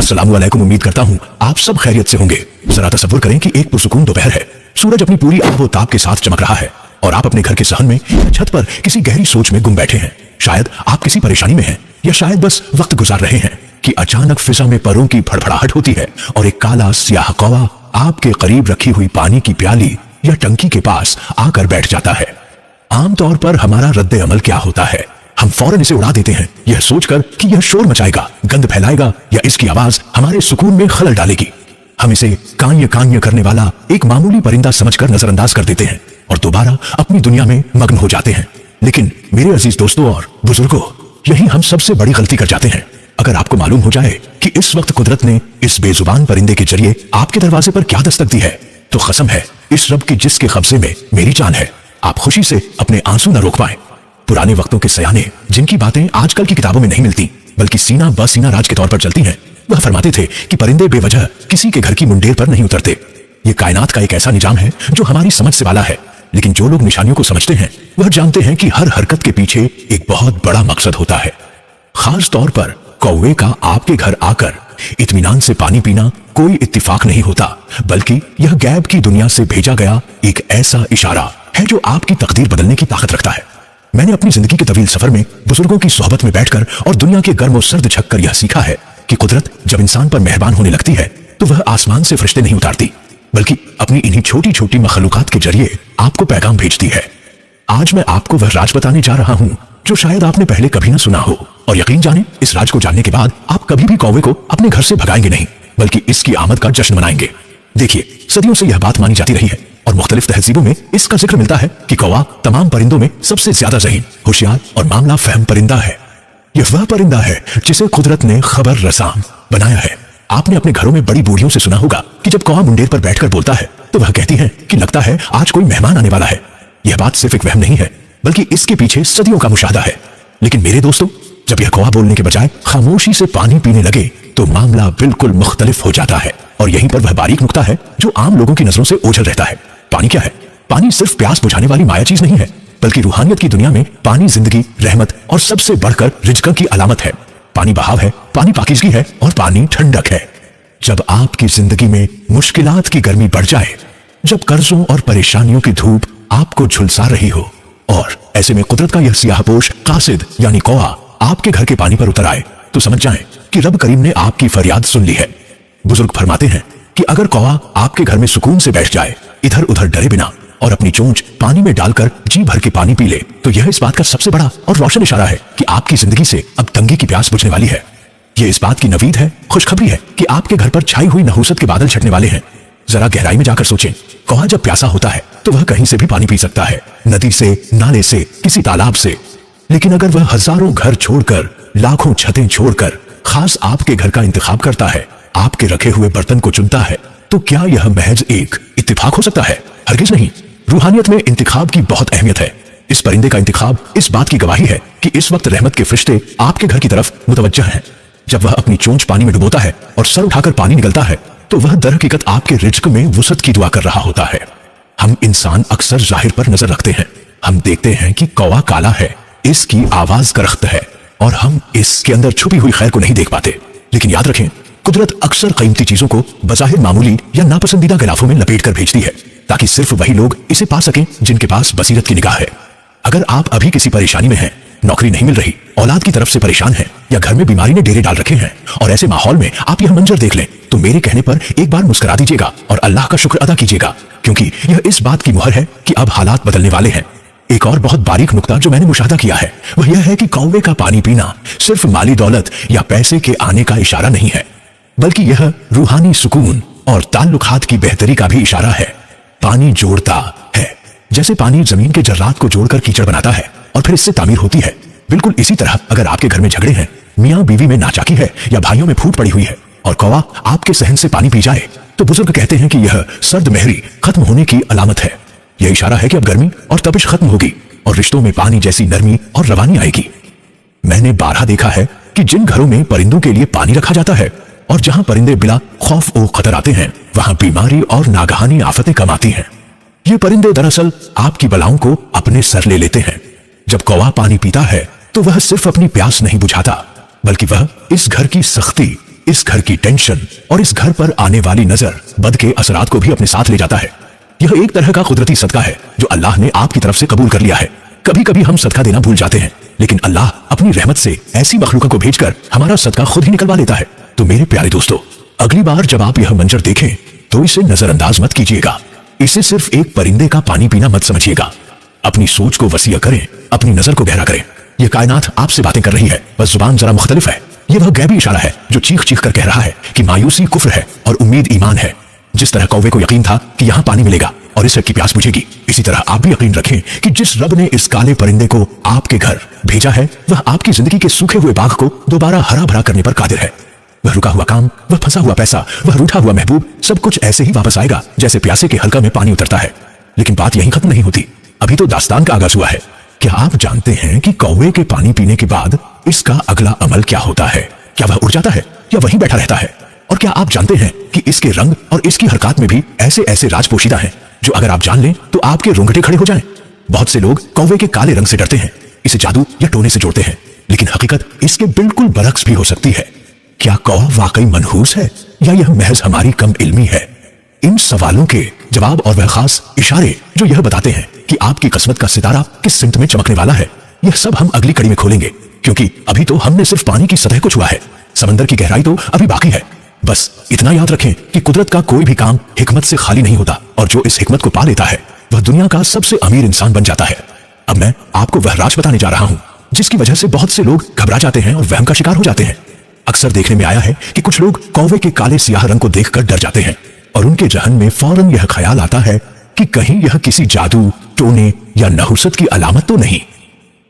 अस्सलामु अलैकुम। उम्मीद करता हूँ आप सब खैरियत से होंगे। जरा तसव्वुर करें कि एक पुरसुकून दोपहर है, सूरज अपनी पूरी आबो ताब के साथ चमक रहा है और आप अपने घर के सहन में या छत पर किसी गहरी सोच में गुम बैठे हैं। शायद आप किसी परेशानी में हैं या शायद बस वक्त गुजार रहे हैं कि अचानक फिजा में परों की फड़फड़ाहट होती है और एक काला स्याह कौवा आपके करीब रखी हुई पानी की प्याली या टंकी के पास आकर बैठ जाता है। आमतौर पर हमारा रद्द अमल क्या होता है? हम फौरन इसे उड़ा देते हैं, यह सोचकर कि यह शोर मचाएगा, गंद फैलाएगा या इसकी आवाज हमारे सुकून में खलल डालेगी। हम इसे कान्य कान्य करने वाला एक मामूली परिंदा समझकर नजरअंदाज कर देते हैं और दोबारा अपनी दुनिया में मग्न हो जाते हैं। लेकिन मेरे अजीज दोस्तों और बुजुर्गों, यही हम सबसे बड़ी गलती कर जाते हैं। अगर आपको मालूम हो जाए कि इस वक्त कुदरत ने इस बेजुबान परिंदे के जरिए आपके दरवाजे पर क्या दस्तक दी है, तो कसम है इस रब की जिसके कब्जे में मेरी जान है, आप खुशी से अपने आंसू न रोक पाए। पुराने वक्तों के सयाने, जिनकी बातें आजकल की किताबों में नहीं मिलती बल्कि सीना ब सीना राज के तौर पर चलती हैं, वह फरमाते थे कि परिंदे बेवजह किसी के घर की मुंडेर पर नहीं उतरते। ये कायनात का एक ऐसा निजाम है जो हमारी समझ से वाला है, लेकिन जो लोग निशानियों को समझते हैं वह जानते हैं कि हर हरकत के पीछे एक बहुत बड़ा मकसद होता है। खास तौर पर कौवे का आपके घर आकर इत्मीनान से पानी पीना कोई इत्तिफाक नहीं होता, बल्कि यह गैब की दुनिया से भेजा गया एक ऐसा इशारा है जो आपकी तकदीर बदलने की ताकत रखता है। मैंने अपनी जिंदगी के तवील सफर में बुजुर्गों की सोहबत में बैठकर और दुनिया के गर्म और सर्द झक कर यह सीखा है कि कुदरत जब इंसान पर मेहरबान होने लगती है तो वह आसमान से फरिश्ते नहीं उतारती, बल्कि अपनी इन्हीं छोटी छोटी मखलूकात के जरिए आपको पैगाम भेजती है। आज मैं आपको वह राज बताने जा रहा हूँ जो शायद आपने पहले कभी न सुना हो, और यकीन जाने इस राज को जानने के बाद आप कभी भी कौवे को अपने घर से भगाएंगे नहीं, बल्कि इसकी आमद का जश्न मनाएंगे। देखिए, सदियों से यह बात मानी जाती रही है और मुख्तलिफ तहजीबों में इसका जिक्र मिलता है कि कौवा तमाम परिंदों में सबसे ज्यादा ज़हीन, होशियार और मामला फहम परिंदा है। यह वह परिंदा है जिसे कुदरत ने खबर रसाम बनाया है। आपने अपने घरों में बड़ी बूढ़ियों से सुना होगा कि जब कौवा मुंडेर पर बैठकर बोलता है तो वह कहती है कि लगता है आज कोई मेहमान आने वाला है। यह बात सिर्फ एक वहम नहीं है, बल्कि इसके पीछे सदियों का मुशाहदा है। लेकिन मेरे दोस्तों, जब यह कौवा बोलने के बजाय खामोशी से पानी पीने लगे तो मामला बिल्कुल मुख्तलिफ हो जाता है। और यहीं पर वह बारीक नुक्ता है जो आम लोगों की नजरों से ओझल रहता है। पानी क्या है? पानी सिर्फ प्यास बुझाने वाली माया चीज नहीं है, बल्कि रूहानियत की दुनिया में पानी जिंदगी, रहमत और सबसे बढ़कर रिज़्क़ की अलामत है। पानी बहाव है, पानी पाकीज़गी है और पानी ठंडक है। जब आपकी जिंदगी में मुश्किलात की गर्मी बढ़ जाए, जब कर्जों और परेशानियों की धूप आपको झुलसा रही हो और ऐसे में कुदरत का यह सियाहपोश कासिद यानी कौवा आपके घर के पानी पर उतर आए, तो समझ जाएं कि रब करीम ने आपकी फरियाद सुन ली है। बुजुर्ग फरमाते हैं कि अगर कौवा आपके घर में सुकून से बैठ जाए, इधर उधर डरे बिना, और अपनी चोंच पानी में डालकर जी भर के पानी पी ले, तो यह इस बात का सबसे बड़ा और रोशन इशारा है कि आपकी जिंदगी से अब तंगी की प्यास बुझने वाली है। यह इस बात की नवीद है, खुशखबरी है कि आपके घर पर छाई हुई नहूसत के बादल छटने वाले हैं। जरा गहराई में जाकर सोचें, कौवा जब प्यासा होता है तो वह कहीं से भी पानी पी सकता है, नदी से, नाले से, किसी तालाब से। लेकिन अगर वह हजारों घर छोड़कर, लाखों छतें छोड़कर खास आपके घर का इंतखाब करता है, आपके रखे हुए बर्तन को चुनता है, तो क्या यह महज एक इत्तिफाक हो सकता है? हरगिज नहीं। रूहानियत में इंतखाब की बहुत अहमियत है। इस परिंदे का इंतखाब इस बात की गवाही है कि इस वक्त रहमत के फरिश्ते आपके घर की तरफ मुतवज्जह हैं। जब वह अपनी चोंच पानी में डुबोता है और सर उठाकर पानी निकलता है, तो वह दरहकीकत आपके रिज़्क़ में वुसअत की दुआ कर रहा होता है। हम इंसान अक्सर जाहिर पर नजर रखते हैं। हम देखते हैं कि कौवा काला है, इसकी आवाज करख्त है, और हम इसके अंदर छुपी हुई खैर को नहीं देख पाते। लेकिन याद रखें, कुदरत अक्सर कीमती चीजों को बज़ाहिर मामूली या नापसंदीदा गिलाफों में लपेट कर भेजती है, ताकि सिर्फ वही लोग इसे पा सकें जिनके पास बसीरत की निगाह है। अगर आप अभी किसी परेशानी में हैं, नौकरी नहीं मिल रही, औलाद की तरफ से परेशान हैं, या घर में बीमारी ने डेरे डाल रखे हैं, और ऐसे माहौल में आप यह मंजर देख लें, तो मेरे कहने पर एक बार मुस्कुरा दीजिएगा और अल्लाह का शुक्र अदा कीजिएगा, क्योंकि यह इस बात की मुहर है कि अब हालात बदलने वाले हैं। एक और बहुत बारीक नुक्ता जो मैंने मुशाहदा किया है वह यह है कि कौवे का पानी पीना सिर्फ माली दौलत या पैसे के आने का इशारा नहीं है, बल्कि यह रूहानी सुकून और ताल्लुकात की बेहतरी का भी इशारा है। पानी जोड़ता है, जैसे पानी जमीन के जर्रात को जोड़कर कीचड़ बनाता है और फिर इससे तामीर होती है। बिल्कुल इसी तरह अगर आपके घर में झगड़े हैं, मियाँ बीवी में नाचाकी है या भाइयों में फूट पड़ी हुई है, और कौवा आपके सहन से पानी पी जाए, तो बुजुर्ग कहते हैं कि यह सर्द महरी खत्म होने की अलामत है। यह इशारा है कि अब गर्मी और तपिश खत्म होगी और रिश्तों में पानी जैसी नरमी और रवानी आएगी। मैंने बारहा देखा है कि जिन घरों में परिंदों के लिए पानी रखा जाता है और जहां परिंदे बिला खौफ और खतर आते हैं, वहां बीमारी और नागहानी आफतें कम आती हैं। ये परिंदे दरअसल आपकी बलाओं को अपने सर ले लेते हैं। जब कौवा पानी पीता है तो वह सिर्फ अपनी प्यास नहीं बुझाता, बल्कि वह इस घर की सख्ती इस घर की टेंशन और इस घर पर आने वाली नजर बद के असरात को भी अपने साथ ले जाता है। यह एक तरह का कुदरती सदका है जो अल्लाह ने आपकी तरफ से कबूल कर लिया है। कभी कभी हम सदका देना भूल जाते हैं, लेकिन अल्लाह अपनी रहमत से ऐसी मखलूकों को भेजकर हमारा सदका खुद ही निकलवा लेता है। तो मेरे प्यारे दोस्तों, अगली बार जब आप यह मंजर देखें तो इसे नजरअंदाज मत कीजिएगा। इसे सिर्फ एक परिंदे का पानी पीना मत समझिएगा। अपनी सोच को वसीअ करें, अपनी नजर को गहरा करें। यह कायनात आपसे बातें कर रही है, बस जुबान जरा मुख्तलिफ है। यह वह गैबी इशारा है जो चीख चीख कर कह रहा है कि मायूसी कुफ्र है और उम्मीद ईमान है। जिस तरह कौवे को यकीन था कि यहाँ पानी मिलेगा और इस की प्यास बुझेगी, इसी तरह आप भी यकीन रखें कि जिस रब ने इस काले परिंदे को आपके घर भेजा है, वह आपकी जिंदगी के सूखे हुए बाग को दोबारा हरा भरा करने पर कादिर है। वह रुका हुआ काम, वह फंसा हुआ पैसा, वह रूठा हुआ महबूब, सब कुछ ऐसे ही वापस आएगा जैसे प्यासे के हलका में पानी उतरता है। लेकिन बात यहीं खत्म नहीं होती, अभी तो दास्तान का आगाज हुआ है। क्या आप जानते हैं कि कौवे के पानी पीने के बाद इसका अगला अमल क्या होता है? क्या वह उड़ जाता है या वहीं बैठा रहता है? और क्या आप जानते हैं कि इसके रंग और इसकी हरकत में भी ऐसे ऐसे राज पोशीदा हैं जो अगर आप जान लें तो आपके रोंगटे खड़े हो जाएं। बहुत से लोग कौवे के काले रंग से डरते हैं, इसे जादू या टोने से जोड़ते हैं, लेकिन हकीकत इसके बिल्कुल बरक्स भी हो सकती है। क्या कौवा वाकई मनहूस है या यह महज हमारी कम इल्मी है? इन सवालों के जवाब और वह खास इशारे जो यह बताते हैं कि आपकी किस्मत का सितारा किस सिमत में चमकने वाला है, यह सब हम अगली कड़ी में खोलेंगे, क्योंकि अभी तो हमने सिर्फ पानी की सतह को छुआ है, समंदर की गहराई तो अभी बाकी है। बस इतना याद रखें कि कुदरत का कोई भी काम हिकमत से खाली नहीं होता, और जो इस हिकमत को पा लेता है वह दुनिया का सबसे अमीर इंसान बन जाता है। अब मैं आपको वह राज बताने जा रहा हूं जिसकी वजह से बहुत से लोग घबरा जाते हैं और वहम का शिकार हो जाते हैं। अक्सर देखने में आया है कि कुछ लोग कौवे के काले सियाह रंग को देखकर डर जाते हैं और उनके जहन में फौरन यह ख्याल आता है कि कहीं यह किसी जादू, टोने या नहुसत की अलामत तो नहीं।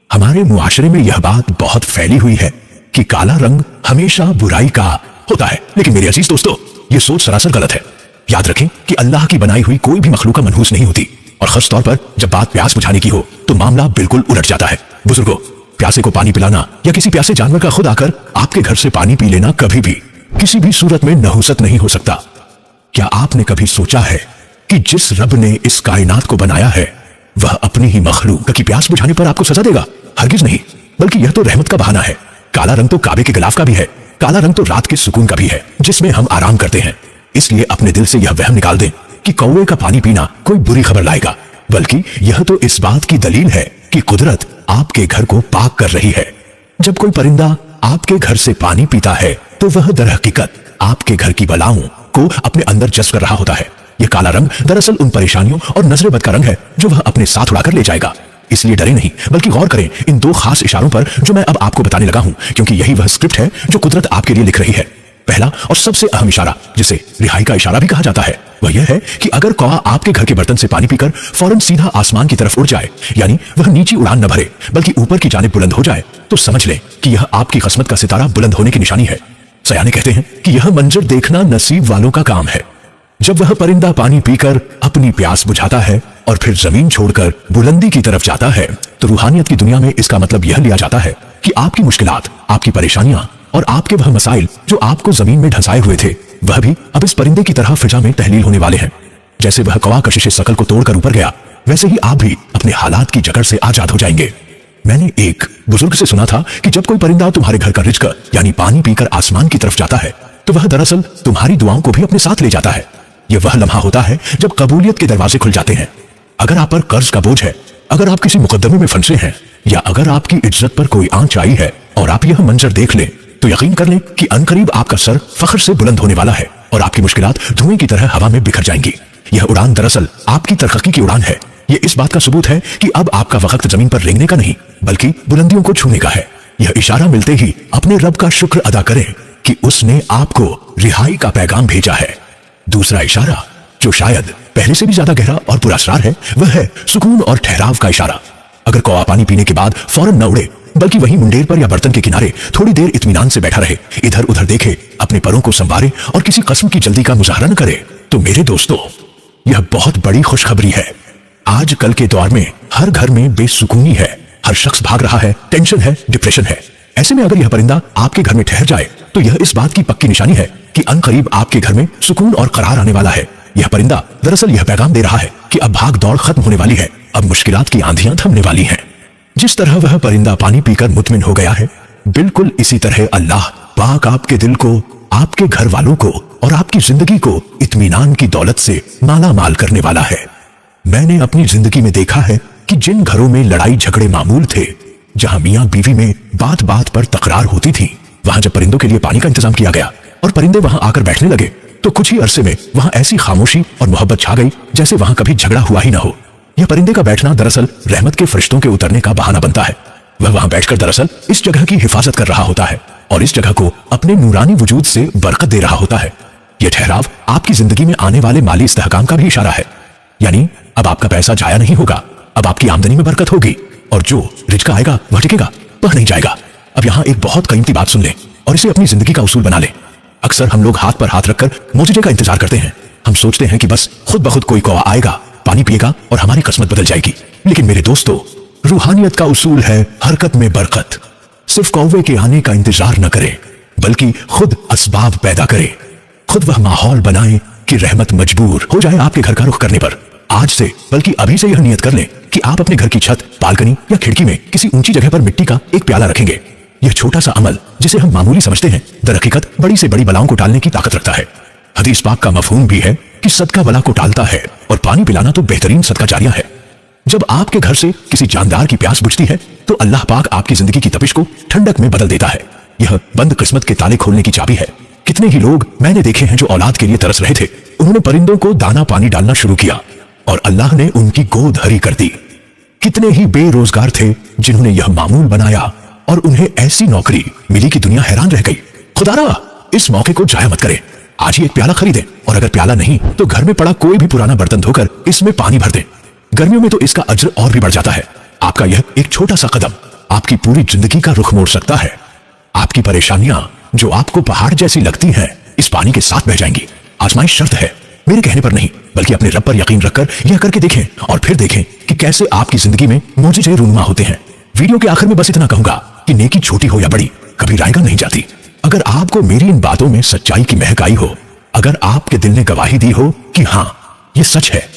हमारे मुआशरे में यह बात बहुत फैली हुई है कि काला रंग हमेशा बुराई का होता है, लेकिन मेरे अजीज दोस्तों, यह सोच सरासर गलत है। याद रखें कि अल्लाह की बनाई हुई कोई भी मखलूक मनहूस नहीं होती, और खास तौर पर जब बात प्यास बुझाने की हो तो मामला बिल्कुल उलट जाता है। बुजुर्गों, प्यासे को पानी पिलाना या किसी प्यासे जानवर का खुद आकर आपके घर से पानी पी लेना कभी भी किसी भी सूरत में नहुसत नहीं हो सकता। क्या आपने कभी सोचा है कि जिस रब ने इस कायनात को बनाया है वह अपनी ही मखलूक की प्यास बुझाने पर आपको सजा देगा? हरगिज नहीं, बल्कि यह तो रहमत का बहाना है। काला रंग तो काबे के गिलाफ का भी है, काला रंग तो रात के सुकून का भी है जिसमें हम आराम करते हैं। इसलिए अपने दिल से यह वहम निकाल दें कि कौवे का पानी पीना कोई बुरी खबर लाएगा, बल्कि यह तो इस बात की दलील है कि कुदरत आपके घर को पाक कर रही है। जब कोई परिंदा आपके घर से पानी पीता है तो वह दरहकीकत आपके घर की बलाओं को अपने अंदर जज्ब कर रहा होता है। यह काला रंग दरअसल उन परेशानियों और नजर बद का रंग है जो वह अपने साथ उड़ाकर ले जाएगा। इसलिए डरे नहीं, बल्कि गौर करें इन दो खास इशारों पर जो मैं अब आपको बताने लगा हूं, क्योंकि यही वह स्क्रिप्ट है जो कुदरत आपके लिए लिख रही है। पहला और सबसे अहम इशारा, जिसे रिहाई का इशारा भी कहा जाता है, वह यह है कि अगर कौवा आपके घर के बर्तन से पानी पीकर फौरन सीधा आसमान की तरफ उड़ जाए, यानी वह नीची उड़ान न भरे बल्कि ऊपर की जानिब बुलंद हो जाए, तो समझ लें कि यह आपकी किस्मत का सितारा बुलंद होने की निशानी है। सयाने कहते हैं कि यह मंजर देखना नसीब वालों का काम है। जब वह परिंदा पानी पीकर अपनी प्यास बुझाता है और फिर जमीन छोड़कर बुलंदी की तरफ जाता है, तो रूहानियत की दुनिया में इसका मतलब यह लिया जाता है कि आपकी मुश्किलात, आपकी परेशानियां और आपके वह मसाइल जो आपको जमीन में ढंसाए हुए थे, वह भी अब इस परिंदे की तरह फिजा में तहलील होने वाले हैं। जैसे वह कौवा कशिश शकल को तोड़कर ऊपर गया, वैसे ही आप भी अपने हालात की जकड़ से आजाद हो जाएंगे। मैंने एक बुजुर्ग से सुना था कि जब कोई परिंदा तुम्हारे घर का रिज्क यानी पानी पीकर आसमान की तरफ जाता है, तो वह दरअसल तुम्हारी दुआओं को भी अपने साथ ले जाता है। यह वह लम्हा होता है जब कबूलियत के दरवाजे खुल जाते हैं। अगर आप पर कर्ज का बोझ है, अगर आप किसी मुकद्दमे में फंसे हैं, या अगर आपकी इज्जत पर कोई आंच आई है और आप यह मंजर देख लें, तो यकीन कर लें कि अनकरीब आपका सर फख्र से बुलंद होने वाला है और आपकी मुश्किलात धुएं की तरह हवा में बिखर जाएंगी। यह उड़ान दरअसल आपकी तरक्की की उड़ान है। यह इस बात का सबूत है कि अब आपका वक्त जमीन पर रेंगने का नहीं, बल्कि बुलंदियों को छूने का है। यह इशारा मिलते ही अपने रब का शुक्र अदा करें कि उसने आपको रिहाई का पैगाम भेजा है। दूसरा इशारा, जो शायद पहले से भी ज्यादा गहरा और पुरअसरार है, वह है सुकून और ठहराव का इशारा। अगर कौवा पानी पीने के बाद फौरन न उड़े, बल्कि वहीं मुंडेर पर या बर्तन के किनारे थोड़ी देर इत्मीनान से बैठा रहे, इधर उधर देखे, अपने परों को संवारे और किसी कस्म की जल्दी का मुजाहरा न करे, तो मेरे दोस्तों, यह बहुत बड़ी खुशखबरी है। आज कल के दौर में हर घर में बेसुकूनी है, हर शख्स भाग रहा है, टेंशन है, डिप्रेशन है। ऐसे में अगर यह परिंदा आपके घर में ठहर जाए, तो यह इस बात की पक्की निशानी है कि अनकरीब आपके घर में सुकून और करार आने वाला है। यह परिंदा दरअसल यह पैगाम दे रहा है कि अब भाग दौड़ खत्म होने वाली है, अब मुश्किलात की आंधियां थमने वाली हैं। जिस तरह वह परिंदा पानी पीकर मुतमिन हो गया है, बिल्कुल इसी तरह अल्लाह पाक आपके दिल को आपके घर वालों को और आपकी जिंदगी को इत्मीनान की दौलत से माला माल करने वाला है। मैंने अपनी जिंदगी में देखा है कि जिन घरों में लड़ाई झगड़े मामूल थे, जहां मियां बीवी में बात बात पर तकरार होती थी, वहां जब परिंदों के लिए पानी का इंतजाम किया गया और परिंदे वहां आकर बैठने लगे, तो कुछ ही अरसे में वहां ऐसी खामोशी और मोहब्बत छा गई जैसे वहां कभी झगड़ा हुआ ही ना हो। यह परिंदे का बैठना दरअसल रहमत के फरिश्तों के उतरने का बहाना बनता है। वह वहां बैठकर दरअसल इस जगह की हिफाजत कर रहा होता है और इस जगह को अपने नूरानी वजूद से बरकत दे रहा होता है। यह ठहराव आपकी जिंदगी में आने वाले माली इस्तेहकाम का भी इशारा है। यानी अब आपका पैसा जाया नहीं होगा, अब आपकी आमदनी में बरकत होगी और जो रिज़्क आएगा वह टिकेगा, वह नहीं जाएगा। अब यहाँ एक बहुत कीमती बात सुन ले और इसे अपनी जिंदगी का उसूल बना ले। अक्सर हम लोग हाथ पर हाथ रखकर मौजूदे का इंतजार करते हैं। हम सोचते हैं कि बस खुद ब खुद कोई कौवा आएगा, पानी पिएगा और हमारी किस्मत बदल जाएगी। लेकिन मेरे दोस्तों, रूहानियत का उसूल है हरकत में बरकत। सिर्फ कौवे के आने का इंतजार न करे, बल्कि खुद असबाब पैदा करे, खुद वह माहौल बनाए कि रहमत मजबूर हो जाए आपके घर का रुख करने पर। आज से बल्कि अभी से यह नियत कर लें कि आप अपने घर की छत, बालकनी या खिड़की में किसी ऊंची जगह पर मिट्टी का एक प्याला रखेंगे। यह छोटा सा अमल जिसे हम मामूली समझते हैं, दरहकीकत बड़ी से बड़ी बलाओं को टालने की ताकत रखता है। हदीस पाक का मफहूम भी है कि सदका बला को टालता है और पानी पिलाना तो बेहतरीन सदका जारिया है। जब आपके घर से किसी जानदार की प्यास बुझती है तो अल्लाह पाक आपकी जिंदगी की तपिश को ठंडक में बदल देता है। यह बंद किस्मत के ताले खोलने की चाबी है। कितने ही लोग मैंने देखे हैं जो औलाद के लिए तरस रहे थे, उन्होंने परिंदों को दाना पानी डालना शुरू किया और अल्लाह ने उनकी गोद हरी कर दी। कितने ही बेरोजगार थे जिन्होंने यह मामूल बनाया और उन्हें ऐसी नौकरी मिली कि दुनिया हैरान रह गई। खुदारा, इस मौके को जाया मत करें, आज ही एक प्याला खरीदें और अगर प्याला नहीं तो घर में पड़ा कोई भी पुराना बर्तन धोकर इसमें पानी भर दें। गर्मियों में तो इसका अज्र और भी बढ़ जाता है। आपका यह एक छोटा सा कदम आपकी पूरी जिंदगी का रुख मोड़ सकता है। आपकी परेशानियां जो आपको पहाड़ जैसी लगती हैं, इस पानी के साथ बह जाएंगी। आजमाइश शर्त है, मेरे कहने पर नहीं बल्कि अपने रब पर यकीन रखकर यह करके देखें और फिर देखें कि कैसे आपकी जिंदगी में मौजूजे रूनुमा होते हैं। वीडियो के आखिर में बस इतना कहूंगा कि नेकी छोटी हो या बड़ी कभी रायगा नहीं जाती। अगर आपको मेरी इन बातों में सच्चाई की महक आई हो, अगर आपके दिल ने गवाही दी हो कि हाँ ये सच है,